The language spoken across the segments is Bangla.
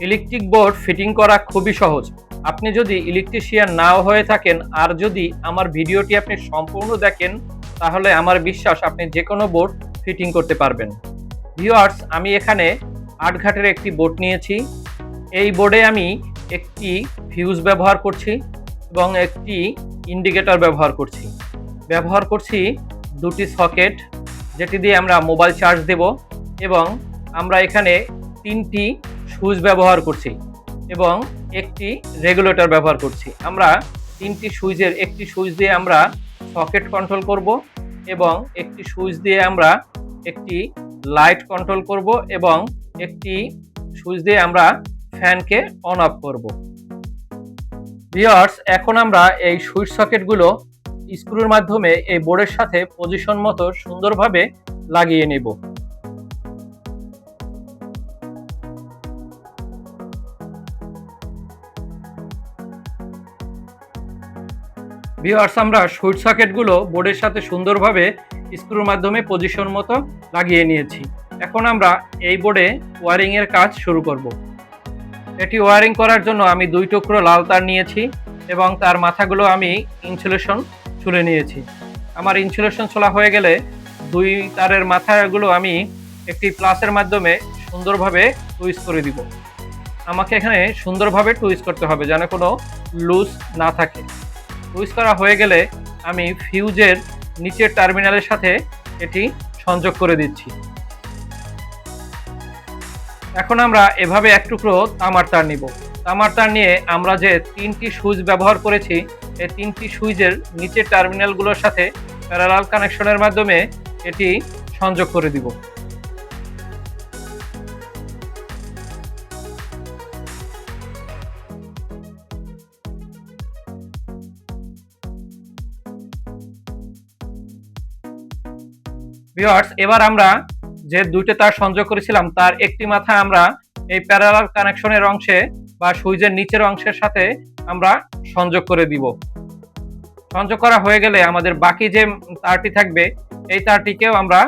ইলেকট্রিক বোর্ড ফিটিং করা খুবই সহজ। আপনি যদি ইলেকট্রিশিয়ান নাও হয়ে থাকেন আর যদি আমার ভিডিওটি আপনি সম্পূর্ণ দেখেন, তাহলে আমার বিশ্বাস আপনি যেকোনো বোর্ড ফিটিং করতে পারবেন। ভিউয়ার্স, আমি এখানে ৮ ঘাটের একটি বোর্ড নিয়েছি। এই বোর্ডে আমি একটি ফিউজ ব্যবহার করছি এবং একটি ইন্ডিকেটর ব্যবহার করছি। ব্যবহার করছি দুটি সকেট, যেটি দিয়ে আমরা মোবাইল চার্জ দেব, এবং আমরা এখানে ৩টি সুইচ ব্যবহার করছি এবং একটি রেগুলেটর ব্যবহার করছি। আমরা ৩টি সুইচের একটি সুইচ দিয়ে আমরা সকেট কন্ট্রোল করব এবং একটি সুইচ দিয়ে আমরা একটি লাইট কন্ট্রোল করব এবং একটি সুইচ দিয়ে আমরা ফ্যানকে অন অফ করব। ভিউয়ার্স, এখন আমরা এই সুইচ সকেটগুলো স্ক্রুর মাধ্যমে এই বোর্ডের সাথে পজিশন মতো সুন্দরভাবে লাগিয়ে নেব। ভিউয়ার্স, আমরা সুইচ সকেটগুলো বোর্ডের সাথে সুন্দরভাবে স্ক্রুর মাধ্যমে পজিশন মতো লাগিয়ে নিয়েছি। এখন আমরা এই বোর্ডে ওয়্যারিং এর কাজ শুরু করব। এটি ওয়্যারিং করার জন্য আমি 2 টুকরো লাল তার নিয়েছি এবং তার মাথাগুলো আমি ইনসুলেশন ছুলে নিয়েছি। আমার ইনসুলেশন ছোলা হয়ে গেলে 2 তারের মাথাগুলো আমি একটি প্লাসের মাধ্যমে সুন্দরভাবে টুইস্ট করে দিব। আমাকে এখানে সুন্দরভাবে টুইস্ট করতে হবে যেন কোনো লুজ না থাকে। টুইস্ট করা হয়ে গেলে আমি ফিউজের নিচের টার্মিনালের সাথে এটি সংযোগ করে দিচ্ছি। এখন আমরা এভাবে এক টুকরো তামার তার নিব। তামার তার নিয়ে আমরা যে 3টি সুইচ ব্যবহার করেছি, এই 3টি সুইচের নিচের টার্মিনালগুলোর সাথে প্যারালাল কানেকশনের মাধ্যমে এটি সংযোগ করে দিব। ভিউয়ার্স, এবার আমরা যে 2টি তার সংযোগ করেছিলাম তার একটি মাথা আমরা এই প্যারালাল কানেকশনের অংশে বা সুইচের নিচের অংশের সাথে আমরা সংযোগ করে দিব। সংযোগ করা হয়ে গেলে আমাদের বাকি যে তারটি থাকবে এই তারটিকেও আমরা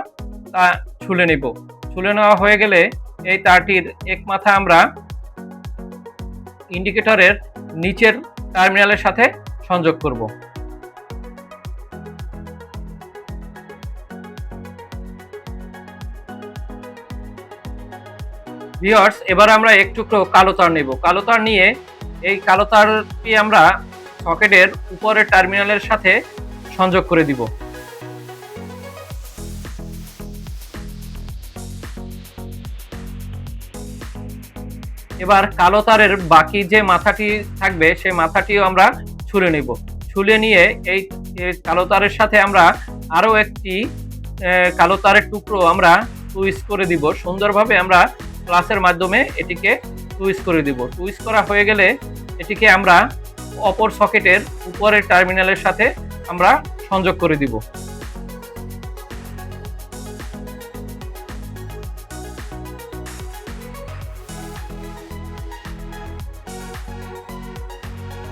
ছুলে নেব। ছুলে নেওয়া হয়ে গেলে এই তারটির এক মাথা আমরা ইন্ডিকেটরের নিচের টার্মিনালের সাথে সংযোগ করব। ভিউয়ার্স, এবার আমরা এক টুকরো কালো তার নেব। কালো তার নিয়ে এই কালো তারটি আমরা সকেটের উপরের টার্মিনালের সাথে সংযোগ করে দিব। এবার কালো তারের বাকি যে মাথাটি থাকবে সেই মাথাটিও আমরা ছুলে নেব। ছুলে নিয়ে এই কালো তারের সাথে আমরা আরো একটি কালো তারের টুকরো আমরা টুইস্ট করে দিব। সুন্দরভাবে আমরা প্লাসের মাধ্যমে এটিকে টুইস্ট করে দিব। টুইস্ট করা হয়ে গেলে এটিকে আমরা অপর সকেটের উপরের টার্মিনালের সাথে আমরা সংযোগ করে দিব।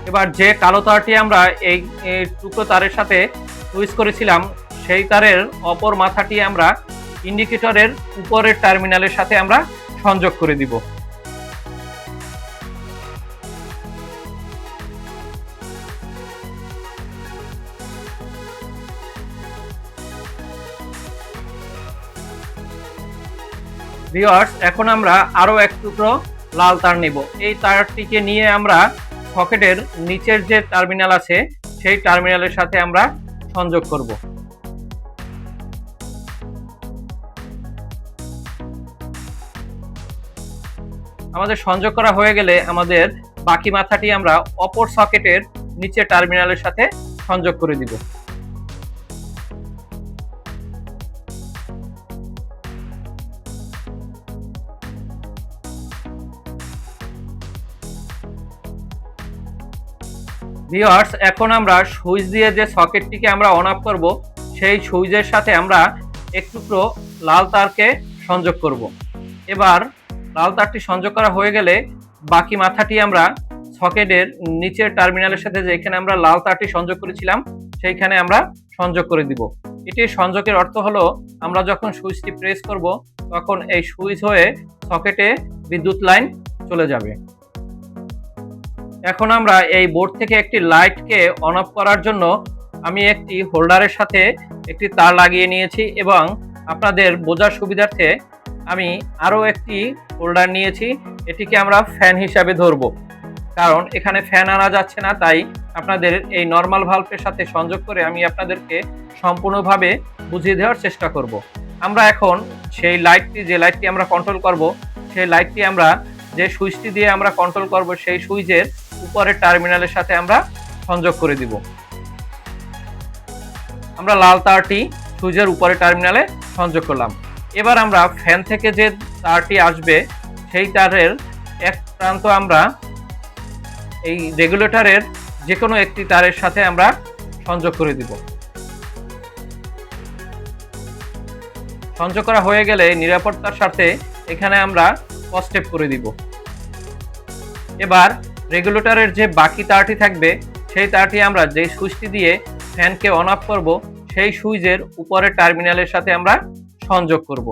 এবার যে কালো তারটি আমরা এই টুকরো তারের সাথে টুইস্ট করেছিলাম সেই তারের অপর মাথাটি আমরা ইন্ডিকেটরের উপরের টার্মিনালের সাথে আমরা সংযোগ করে দিব। ভিউয়ার্স, এখন আমরা আরো এক টুকরো লাল তার নেব। এই তারটিকে নিয়ে আমরা সকেটের নিচের যে টার্মিনাল আছে সেই টার্মিনালের সাথে আমরা সংযোগ করব। আমাদের সংযোগ করা হয়ে গেলে আমাদের বাকি মাথাটি আমরা অপর সকেটের নিচের টার্মিনালের সাথে সংযোগ করে দিব। ভিউয়ার্স, এখন আমরা সুইচ দিয়ে যে সকেটটিকে আমরা অন অফ করব সেই সুইচের সাথে আমরা এক টুকরো লাল তারকে সংযোগ করব। এবার লাল তারটি সংযোগ করা হয়ে গেলে বাকি মাথাটি আমরা সকেটের নিচের টার্মিনালের সাথে যেখানে আমরা লাল তারটি সংযোগ করেছিলাম সেইখানে আমরা সংযোগ করে দিব। এটি সংযোগের অর্থ হলো আমরা যখন সুইচটি প্রেস করব তখন এই সুইচ হয়ে সকেটে বিদ্যুৎ লাইন চলে যাবে। এখন আমরা এই বোর্ড থেকে একটি লাইটকে অন অফ করার জন্য আমি একটি হোল্ডারের সাথে একটি তার লাগিয়ে নিয়েছি এবং আপনাদের বোঝার সুবিধার্থে আমি আরও একটি হোল্ডার নিয়েছি। এটিকে আমরা ফ্যান হিসাবে ধরব, কারণ এখানে ফ্যান আনা যাচ্ছে না, তাই আপনাদের এই নর্মাল ভাল্বের সাথে সংযোগ করে আমি আপনাদেরকে সম্পূর্ণভাবে বুঝিয়ে দেওয়ার চেষ্টা করব। আমরা এখন সেই যে লাইটটি আমরা কন্ট্রোল করব, সেই লাইটটি আমরা যে সুইচটি দিয়ে আমরা কন্ট্রোল করব সেই সুইচের উপরের টার্মিনালের সাথে আমরা সংযোগ করে দিব। আমরা লাল তারটি সুইচের উপরে টার্মিনালে সংযোগ করলাম। এবার আমরা ফ্যান থেকে যে তারটি আসবে সেই তারের এক প্রান্ত আমরা এই রেগুলেটরের যে কোনো একটি তারের সাথে আমরা সংযোগ করে দিব। সংযোগ করা হয়ে গেলে নিরাপত্তার সাথে এখানে আমরা স্টেপ করে দিব। এবার রেগুলেটরের যে বাকি তারটি থাকবে সেই তারটি আমরা যে সুইচটি দিয়ে ফ্যানকে অন অফ করব সেই সুইচের উপরের টার্মিনালের সাথে আমরা সংযোগ করব।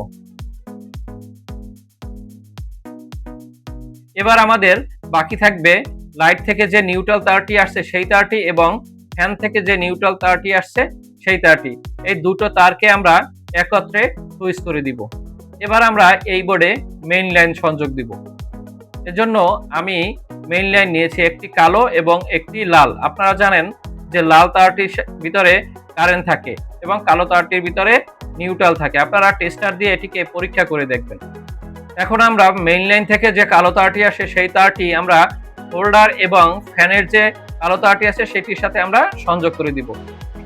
এবার আমাদের বাকি থাকবে লাইট থেকে যে নিউট্রাল তারটি আসছে সেই তারটি এবং ফ্যান থেকে যে নিউট্রাল তারটি আসছে সেই তারটি, এই দুটো তারকে আমরা একত্রে সুইচ করে দিব। এবার আমরা এই বোর্ডে মেইন লাইন সংযোগ দিব। এজন্য আমি মেইন লাইন নিয়েছি একটি কালো এবং একটি লাল। আপনারা জানেন যে লাল তারটির ভিতরে কারেন্ট থাকে এবং কালো তারটির ভিতরে নিউট্রাল থাকে। আপনারা টেস্টার দিয়ে এটিকে পরীক্ষা করে দেখবেন। এখন আমরা মেইন লাইন থেকে যে কালো তারটি আসে সেই তারটি আমরা হোল্ডার এবং ফ্যানের যে কালো তারটি আছে সেটির সাথে আমরা সংযোগ করে দিব।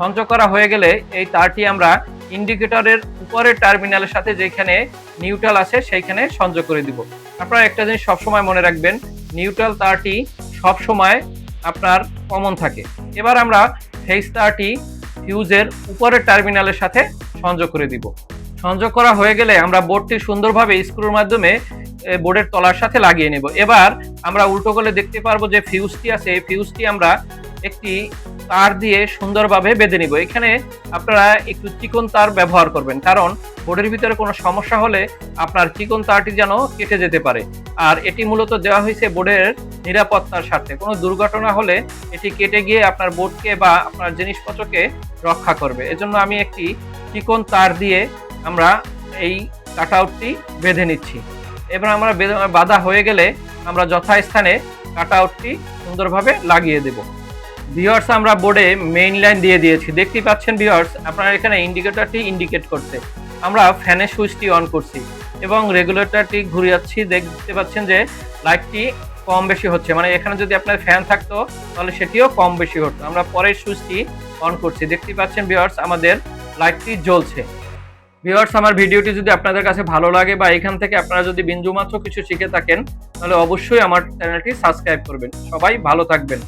সংযোগ করা হয়ে গেলে এই তারটি আমরা ইন্ডিকেটরের উপরের টার্মিনালের সাথে যেখানে নিউট্রাল আছে সেইখানে সংযোগ করে দিব। আপনারা একটা জিনিস সবসময় মনে রাখবেন, নিউট্রাল তারটি সবসময় আপনার কমন থাকে। এবার আমরা ফেজ তারটি ফিউজের উপরের টার্মিনালের সাথে সংযোগ করে দিব। সংযোগ করা হয়ে গেলে আমরা বোর্ডটি সুন্দরভাবে স্ক্রুর মাধ্যমে বোর্ডের তলার সাথে লাগিয়ে নেব। এবার আমরা উল্টো করে দেখতে পারবো যে ফিউজটি আছে, এই ফিউজটি আমরা একটি তার দিয়ে সুন্দরভাবে বেঁধে নিব। এখানে আপনারা একটু চিকন তার ব্যবহার করবেন, কারণ বোর্ডের ভিতরে কোনো সমস্যা হলে আপনার চিকন তারটি যেন কেটে যেতে পারে। আর এটি মূলত দেওয়া হয়েছে বোর্ডের নিরাপত্তার স্বার্থে। কোনো দুর্ঘটনা হলে এটি কেটে গিয়ে আপনার বোর্ডকে বা আপনার জিনিসপত্রকে রক্ষা করবে। এজন্য আমি একটি চিকন তার দিয়ে আমরা এই কাটআউটটি বেঁধে নিচ্ছি। এবার আমরা বাঁধা হয়ে গেলে আমরা যথাস্থানে কাটআউটটি সুন্দরভাবে লাগিয়ে দেব। ভিউয়ার্স, আমরা বোর্ডে মেইন লাইন দিয়ে দিয়েছি। দেখতে পাচ্ছেন ভিউয়ার্স, আপনারা এখানে ইন্ডিকেটরটি ইন্ডিকেট করছে। আমরা ফ্যানের সুইচটি অন করছি এবং রেগুলেটরটি ঘুরিয়েছি। দেখতে পাচ্ছেন যে লাইটটি কম বেশি হচ্ছে, মানে এখানে যদি আপনার ফ্যান থাকতো তাহলে সেটিও কম বেশি হতো। আমরা পরের সুইচটি অন করছি। দেখতে পাচ্ছেন ভিউয়ার্স, আমাদের লাইটটি জ্বলছে। ভিউয়ার্স, আমার ভিডিওটি যদি আপনাদের কাছে ভালো লাগে বা এখান থেকে আপনারা যদি বিন্দুমাত্র কিছু শিখে থাকেন তাহলে অবশ্যই আমার চ্যানেলটি সাবস্ক্রাইব করবেন। সবাই ভালো থাকবেন।